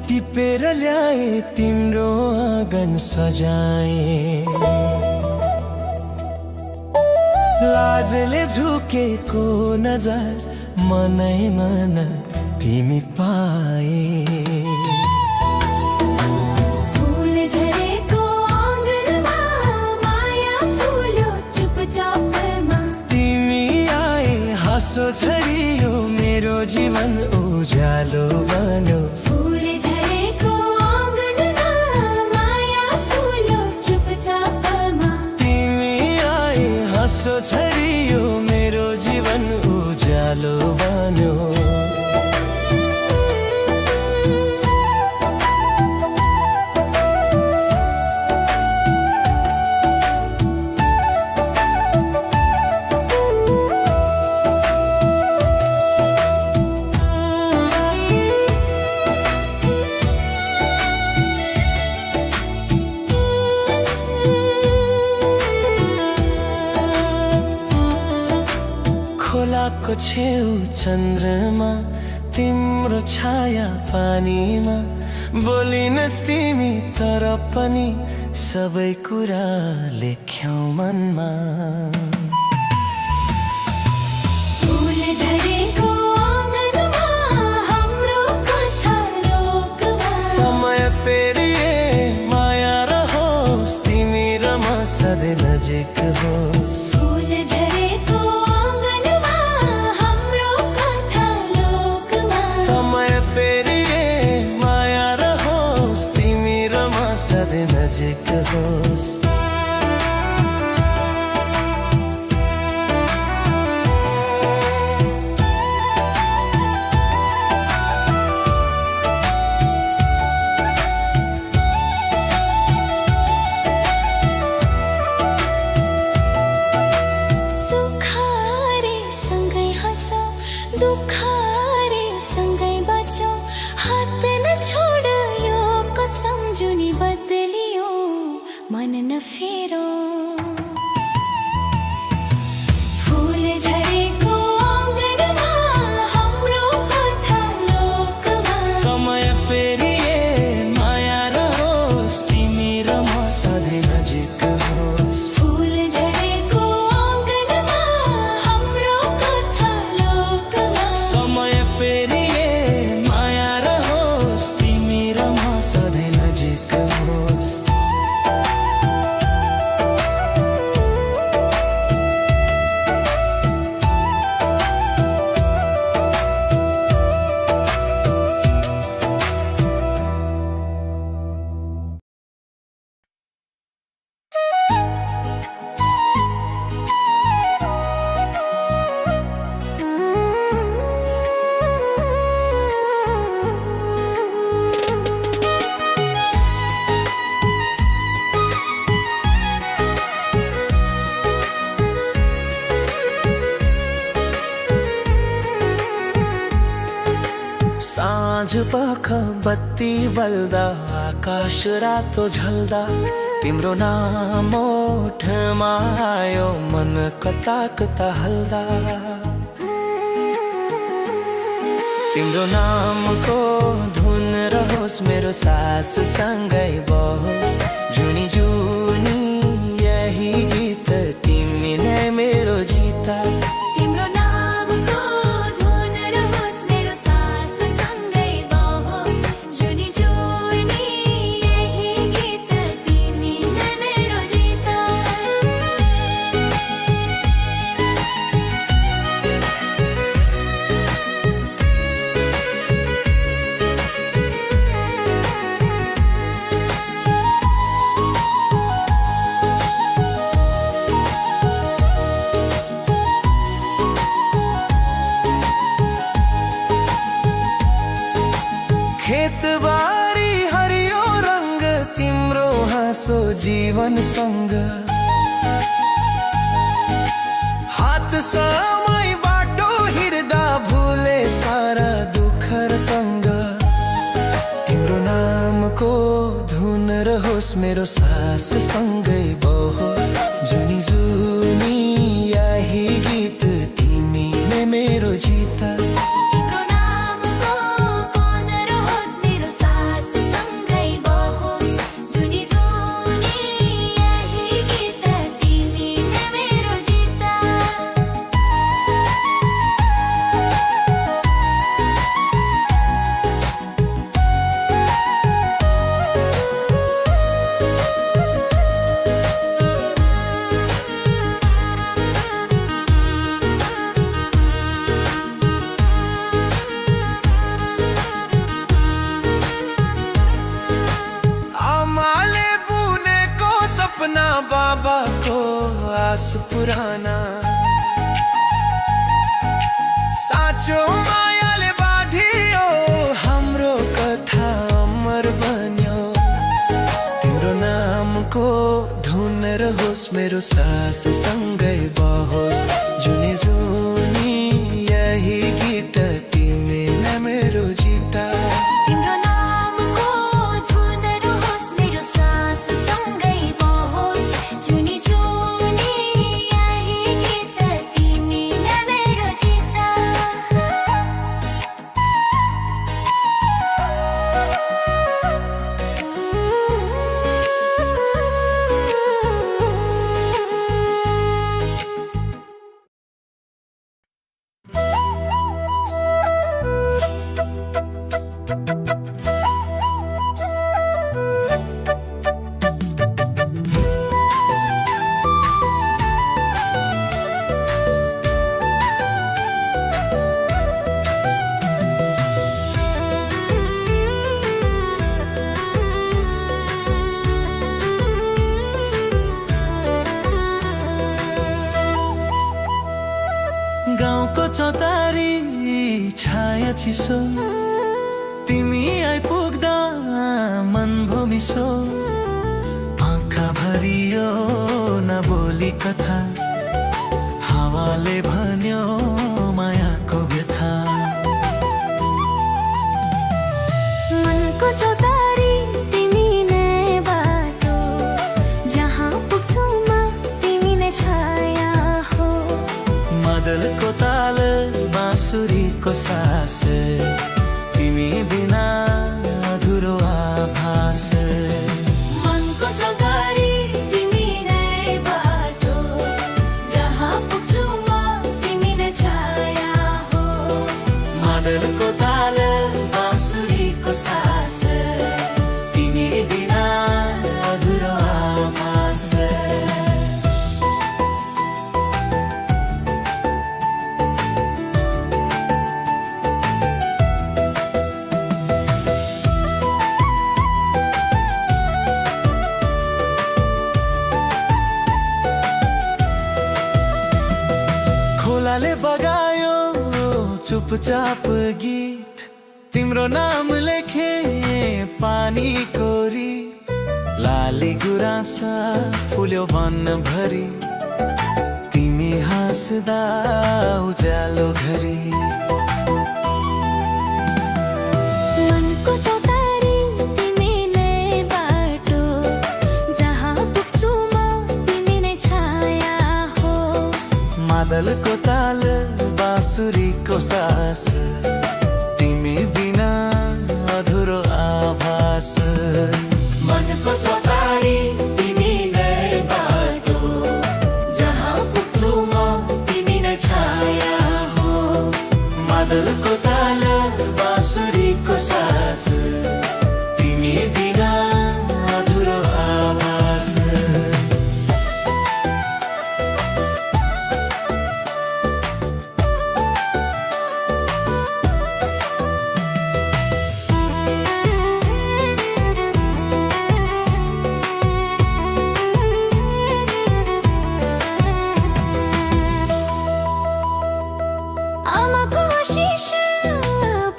टिपेर ल्याए तिम्रो आँगन सजाए, लाजले झुकेको नजर मनै मन तिमी पाए। फूल झरेको आँगनमा माया फुल्यो चुपचापमा, तिमी आए हाँसो झरियो मेरो जीवन उज्यालो बन्यो। फूल झरेको आँगनमा माया फुल्यो चुपचापमा, तिमी आए हाँसो झरियो मेरो जीवन उज्यालो बन्यो। खोलाको छेउ चन्द्रमा तिम्रो छाया पानीमा, बोलिनस् तिमी तर पनि सबै कुरा लेख्यौ मनमा। फूल झरेको आँगनमा हाम्रो कथा लोकमा, समय फेरिए माया रहोस् तिमी र म सधैँ नजिक होस्। फूल झरेको आँगनमा हाम्रो कथा लोकमा, समय फेरिए माया रहोस् तिमी र म सधैँ नजिक होस्। सुखारे सँगै हाँसौँ, दुखारे सँगै बचौँ, हात नछोड यो कसम जुनी बदलियो मन नफेरौँ। फूल झरेको आँगनमा हाम्रो कथा लोकमा, समय फेरिए माया रहोस् तिमी र म सधैँ नजिक होस्। फूल झरेको आँगनमा हाम्रो कथा लोकमा, समय फेरिए माया रहोस् तिमी र म सधैँ नजिक होस्। साँझ पख बत्ती बल्दा आकाश रातो झल्दा, तिम्रो नाम ओठमा आयो मन कता कता हल्दा। तिम्रो नामको धुन रहोस् मेरो सास सँगै बहोस्, जुनी जुनी यही गीत तिमी नै मेरो जिता। तिम्रो नामको धुन रहोस् मेरो सास सँगै बहोस्, जुनी जुनी यही गीत तिमी नै मेरो जिता। खेतबारी हरियो रंग तिम्रो हाँसो जीवन सँग, हात समय बाटो हिर्दा भुले सारा दुख र तंग। तिम्रो नामको धुन रहोस् मेरो सास सँगै बहोस्, जुनी जुनी यही गीत तिमी नै मेरो जिता। तिम्रो नामको धुन रहोस् मेरो सास विश्वास पुराना साँचो मायाले बाँधियो हाम्रो कथा अमर बन्यो तिम्रो नामको धुन रहोस् मेरो सास सँगै बहोस् जुनी जुनी यही गीत तिमी नै मेरो जिता तिम्रो नामको धुन रहोस् मेरो सास सँगै बहोस् जुनी जुनी यही गीत तिमी नै मेरो जिता गाउँको चौतारी छाया चिसो तिमी आइपुग्दा मन भूमिसो आँखा भरियो नबोली कथा हावाले भन्यो मायाको व्यथा मनको चौतारी तिमी नै बाटो जहाँ पुग्छु म तिमी नै छाया हो मदलको ताल बाँसुरीको सास तिमी बिना अधुरो आभास मनको चौतारी तिमी नै बाटो जहाँ पुग्छु म तिमी नै छाया हो मदलको ताल बाँसुरीको सास तिमी बिना अधुरो आभास खोलाले बगायो चुपचाप गीत तिम्रो नाम लेखे पानी कोरी लाली गुराँसा फुल्यो वनभरि तिमी हाँस्दा उज्यालो घरी मनको चौतारी तिमी नै बाटो जहाँ पुग्छु म तिमी नै छाया हो मादलको ताल बाँसुरीको सास तिमी बिना अधुरो आभास मनको चौतारी तिमी नै बाटो जहाँ पुग्छु म तिमी नै छाया हो मादलको ताल बाँसुरीको सास तिमी बिना अधुरो आभास आमाको आशिष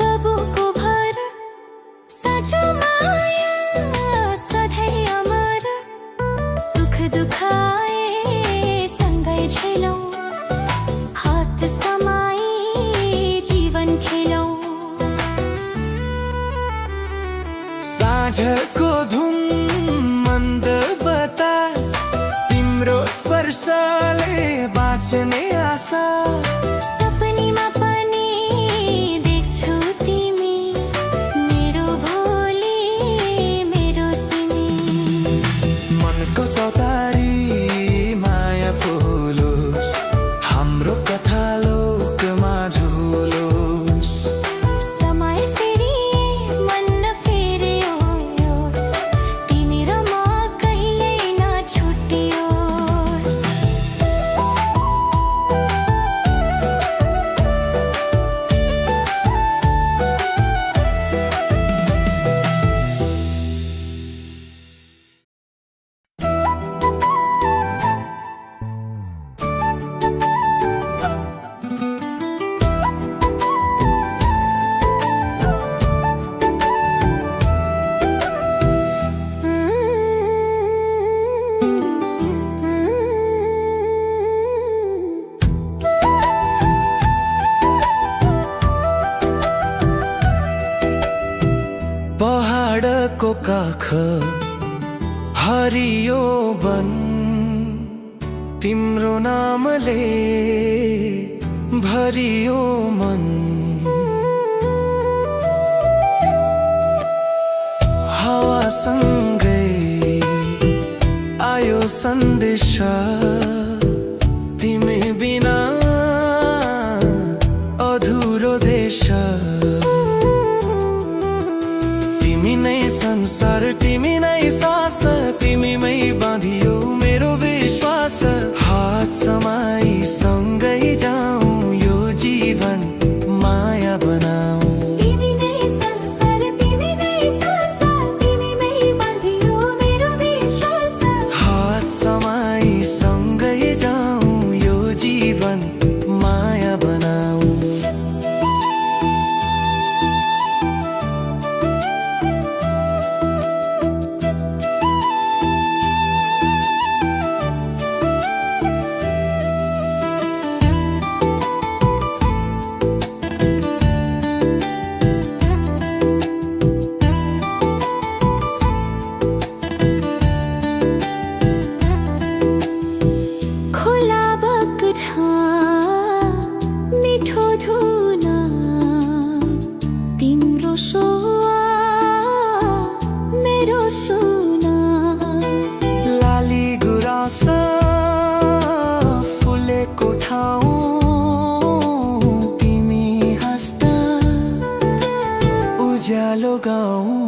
बाबुको भर साँचो माया सधैँ अमर सुख दुःख आए सँगै झेलौँ हात समाई जीवन खेलौँ साँझको धुन मन्द बतास तिम्रो स्पर्शले बाँच्ने आशा सपनीमा पनि देख्छु तिमी मेरो भोलि मेरो सिमी मनको चौतारी माया फुलोस् हाम्रो कथा लोकमा झुलोस् समय फेरि मन नफेरियोस् तिमी र म कहिल्यै नछुटियोस् पहाडको काख हरियो वन तिम्रो नामले भरियो मन। हावासँगै आयो सन्देश तिमी बिना अधुरो देश। तिमी नै संसार तिमी नै सास तिमीमै बाँधियो मेरो विश्वास। हात समाई सँगै जाऊं यो जीवन माया बनाऊ। तिमी नै संसार तिमी नै सास तिमीमै बाँधियो मेरो विश्वास। हात समाई सँगै जाऊं यो जीवन माया बनाऊ। खोला बग्छ मिठो धुन तिम्रो सोवा मेरो सुना। लाली गुराँस फुलेको ठाउँ तिमी हाँस्दा उज्यालो गाउँ।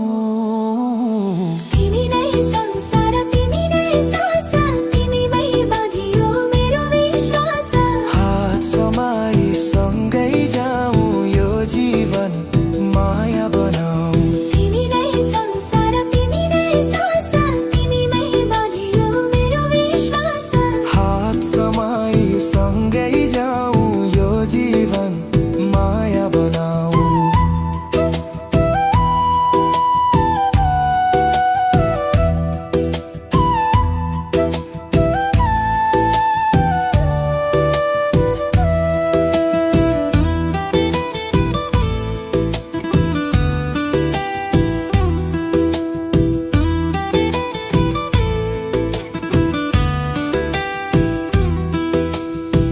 तिमी नै संसार तिमी नै सास तिमीमै बाँधियो मेरो विश्वास। हात समाई सँगै जाऊं यो जीवन माया बनाऊ। तिमी नै संसार तिमी नै सास तिमीमै बाँधियो मेरो विश्वास। हात समाई सँगै जाऊं यो जीवन माया बनाऊ।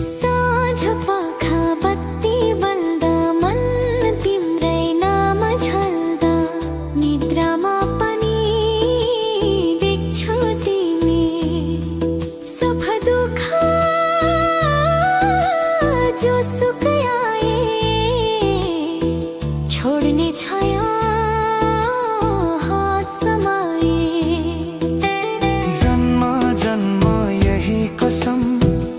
साँझ पख बत्ती बल्दा मन तिम्रै नाम झल्दा निद्रामा पनि देख्छौ तिमी सुख दुःख जोसुकै आए छोड्ने छाया हात समाए। जन्म जन्म यही कसम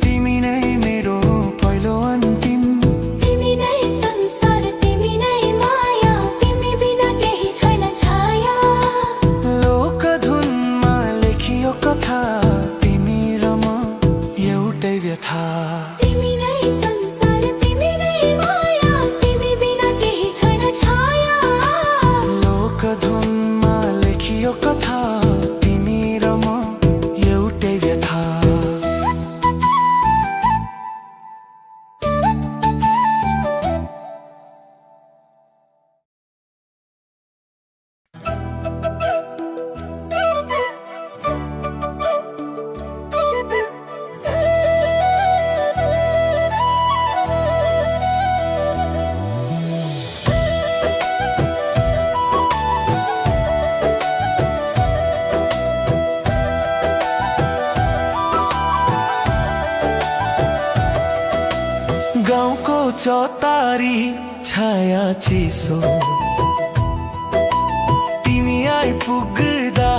तिमी नै मेरो पहिलो अन्तिम। तिमी नै संसार तिमी नै माया तिमी बिना केही छैन छाया। लोकधुनमा लेखियो कथा तिमी र म एउटै व्यथा। तिमी नै संसार तिमी नै माया तिमी बिना केही छैन छाया। लोकधुनमा लेखियो कथा तिमी र म एउटै व्यथा। गाउँको चौतारी छाया चिसो तिमी आइपुग्दा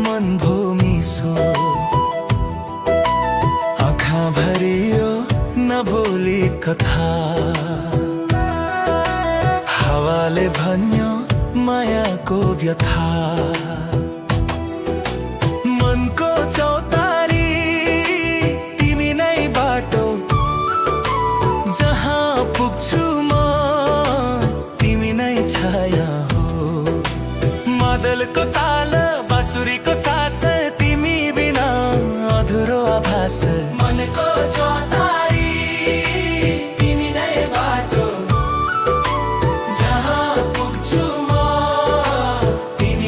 मन भो मिसो। आँखा भरियो नबोली कथा हावाले भन्यो मायाको व्यथा। मनको चौतारी तिमी नै बाटो जहाँ पुग्छु म तिमी नै छाया हो। मादलको ताल बाँसुरीको सास तिमी बिना अधुरो आभास। मनको चौतारी तिमी नै बाटो जहाँ पुग्छु म तिमी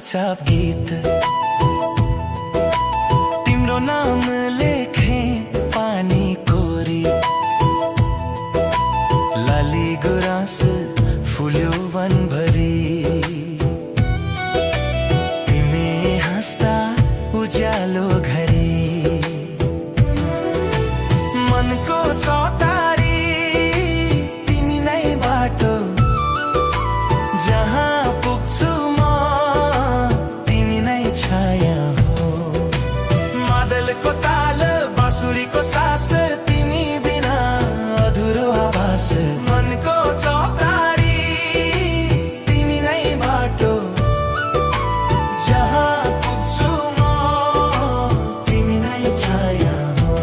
चुपचाप गीत तिम्रो नाम लेखे पानी कोरी लाली गुराँस फुल्यो वनभरि तिमी हाँस्दा उज्यालो घरी मनको चौतारी तिमी नै बाटो जहाँ पुग्छु म तिमी नै छाया हो मादलको ताल बाँसुरीको सास तिमी बिना अधुरो आभास मनको चौतारी तिमी नै बाटो जहाँ पुग्छु म तिमी नै छाया हो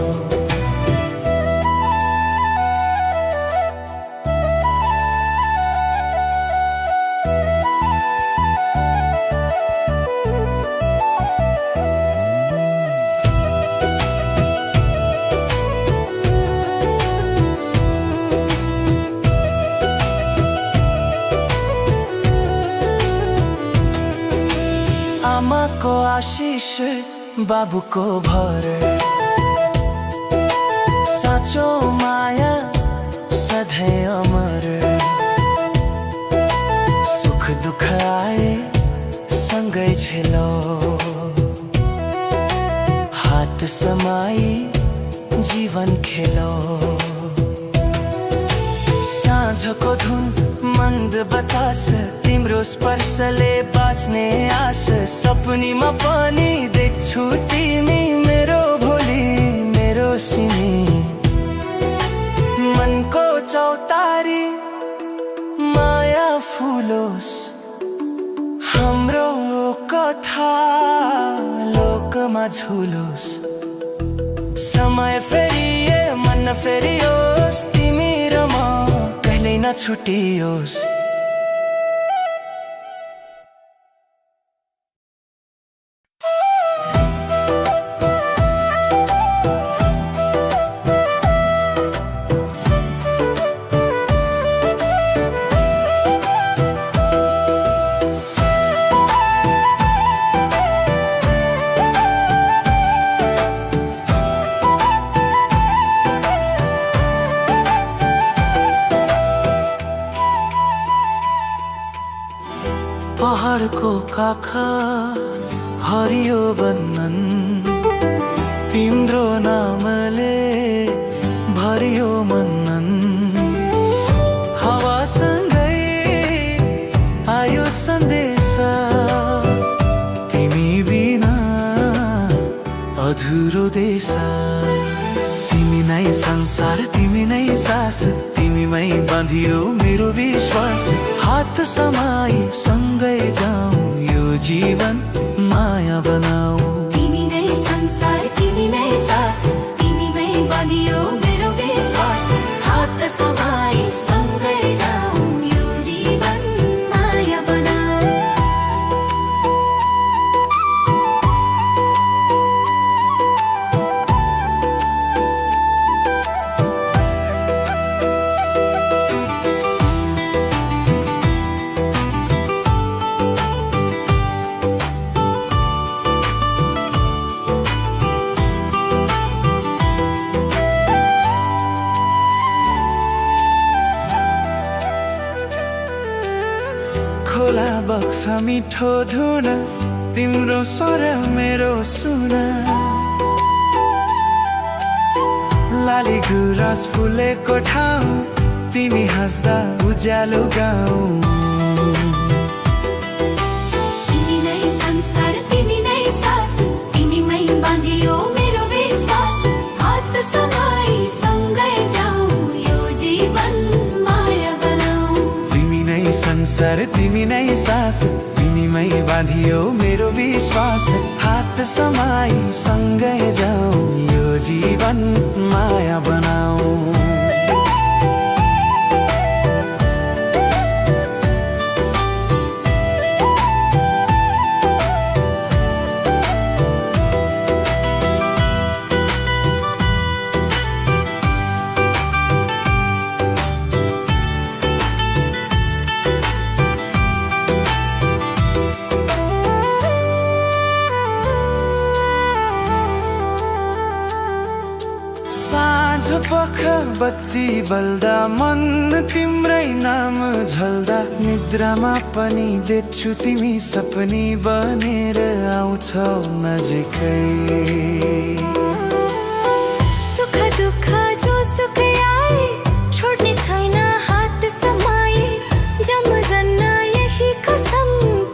आमाको आशिष बाबुको भर साँचो माया सधैँ अमर सुख दुख आए सँगै झेलो हात समाई जीवन खेलो साँझको धुन मन्द बतास तिम्रो स्पर्शले बाँच्ने आस सपनीमा पनि देख्छु तिमी मेरो भोलि मेरो सिनी मनको चौतारी माया फुलोस् हाम्रो कथा लोकमा झुलोस् समय फेरिए मन फेरियोस् तिमी र म कहिल्यै नछुटियोस् पहाडको काखा हरियो बन्धन तिम्रो नामले भरियो मनन हावासँगै आयो सन्देश तिमी बिना अधुरो देश तिमी नै संसार तिमी नै सास तिमीमै बाँधियो मेरो विश्वास हात समाई सँगै जाऊं यो जीवन माया बनाऊ तिमी नै संसार तिमी नै सास तिमीमै बाँधियो मेरो विश्वास हात समाई सँगै जाऊं यो जीवन माया बनाऊ खोला बग्छ मिठो धुन तिम्रो स्वर मेरो सुन लाली गुराँस फुलेको ठाउँ तिमी हाँस्दा उज्यालो गाउँ तिमी नै संसार तिमी नै सास तिमीमै बाँधियो मेरो विश्वास हात समाई सँगै जाऊं यो जीवन माया बनाऊ तिमी नै संसार तिमी नै सास तिमीमै बाँधियो मेरो विश्वास हात समाई सँगै जाऊं यो जीवन माया बनाऊ पख बत्ती बल्दा मन तिम्रै नाम झल्दा निद्रामा पनि देख्छु तिमी सपनी बनेर आउँछौ नजिकै। सुख दुःख जो सुकै आए छोड्ने छैन हात समाए जन्म यही कसम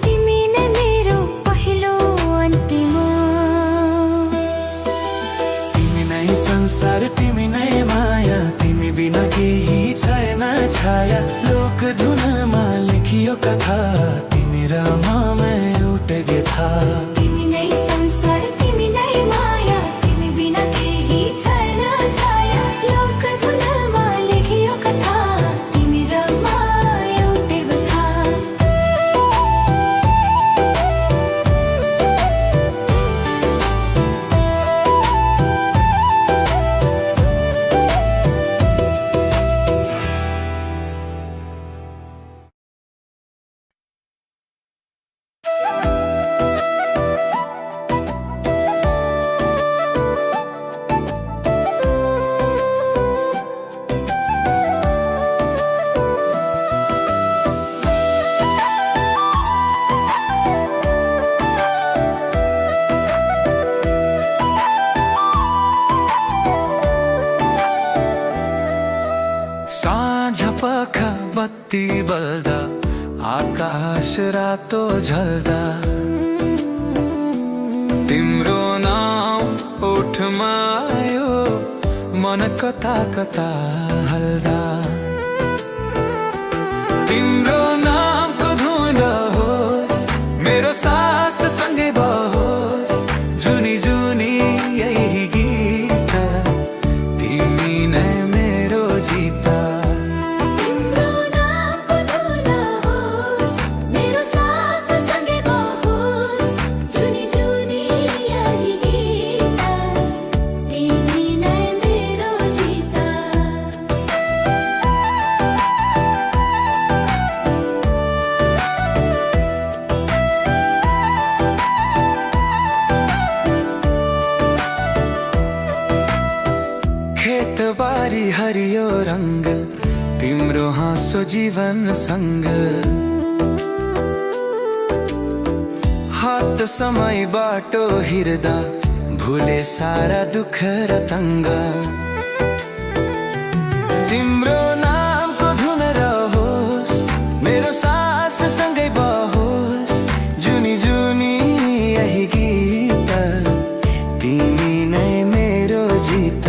तिमी नै मेरो पहिलो अन्तिम। तिमी नै संसार तिमी नै माया तिमी बिना केही छैन छाया लोक धुनमा लेखियो कथा तिमी र म एउटै व्यथा। तिमी नै संसार तिमी नै माया तिमी बिना केही छैन छाया लोक धुनमा लेखियो कथा तिमी र म एउटै व्यथा। साँझ पख बत्ती बल्दा आकाश रातो झल्दा तिम्रो नाम ओठमा आयो मन कता कता हल्दा। तिम्रो नामको धुन होस् मेरो सास सँगै बहोस् जुनी जुनी यही गीत तिमी नै मेरो जिता। खेतबारी हरियो रंग तिम्रो हाँसो जीवन संग हात समय बाटो हिर्दा भुले सारा दुख र तंग। तिम्रो नामको धुन रहोस् मेरो सास सँगै बहोस् जुनी जुनी यही गीत तिमी नै मेरो जित।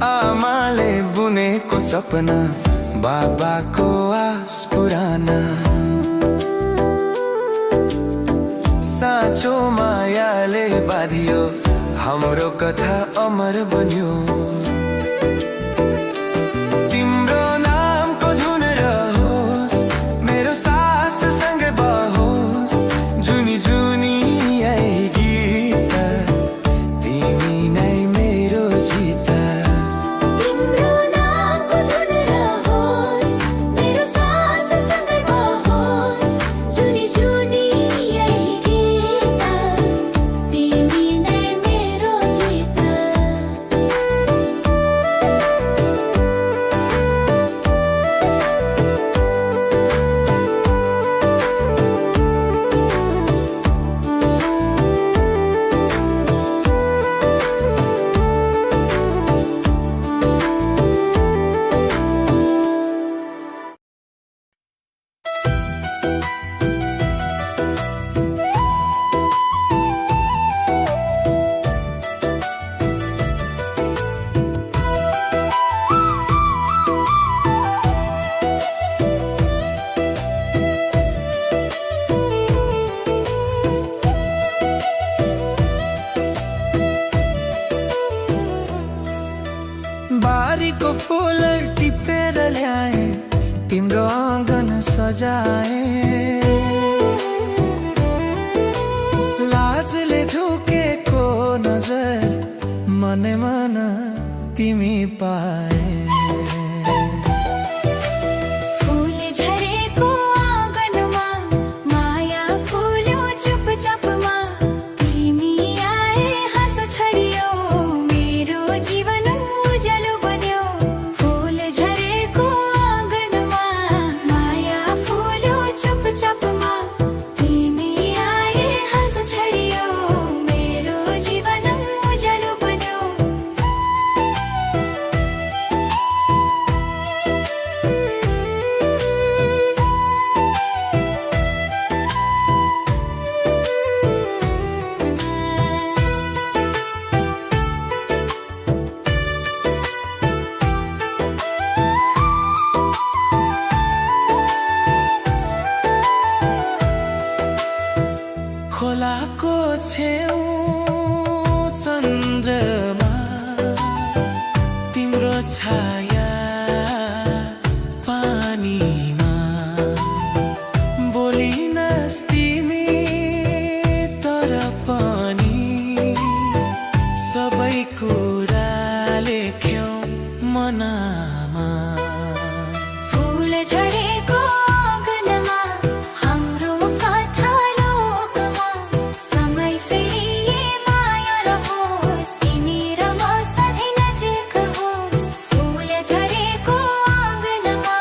आमाले बुनेको सपना बाबाको आस पुराना साँचो मायाले बाँधियो हाम्रो कथा अमर बन्यो। तिम्रो नामको धुन रहोस् मेरो सास सँगै बहोस् जुनी जुनी यही गीत तिमी नै मेरो जिता। बारीको फूल टिपेर ल्याए तिम्रो आँगन सजाए, लाजले झुकेको नजर मनै मन तिमी पाए। फूल झरेको आँगनमा माया फुल्यो चुपचापमा, तिमी आए हाँसो छरियो मेरो जीवन उज्यालो बन्यो। फूल झरेको आँगनमा माया फुल्यो चुपचापमा, तिमी आए हाँसो छरियो मेरो जीवन उज्यालो बन्यो। खोलाको छेउ चन्द्रमा तिम्रो छाया पानीमा, बोलिनस् तिमी तर पनि सबै कुरा लेख्यौ मनमा। फूल झरेको आँगनमा हाम्रो कथा लोकमा, समय फेरि माया रहोस् तिमी र म सधैँ नजिक होस्। फूल झरेको आँगनमा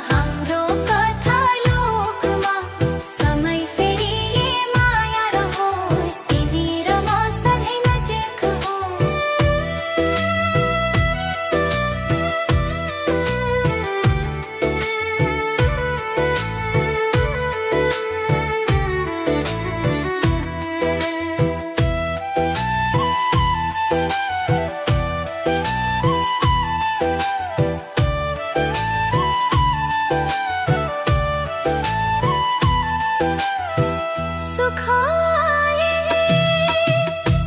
हाम्रो कथा लोकमा, समय फेरि माया रहोस् तिमी र म सधैँ नजिक होस्। सुखाए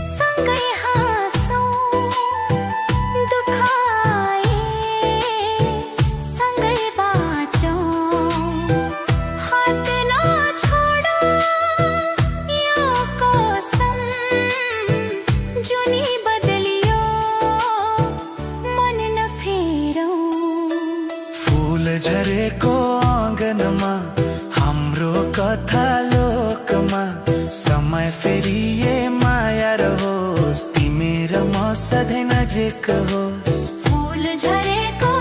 सँगै हाँसौँ, दुखाए सँगै बाँचौँ। हात नछोडौ यो कसम, जुनी बदलियो मन नफेरौँ। फूल झरेको आँगनमा हाम्रो कथा लोकमा, समय फेरिए माया रहोस् तिमी र म सधैँ नजिक होस्। फूल झरेको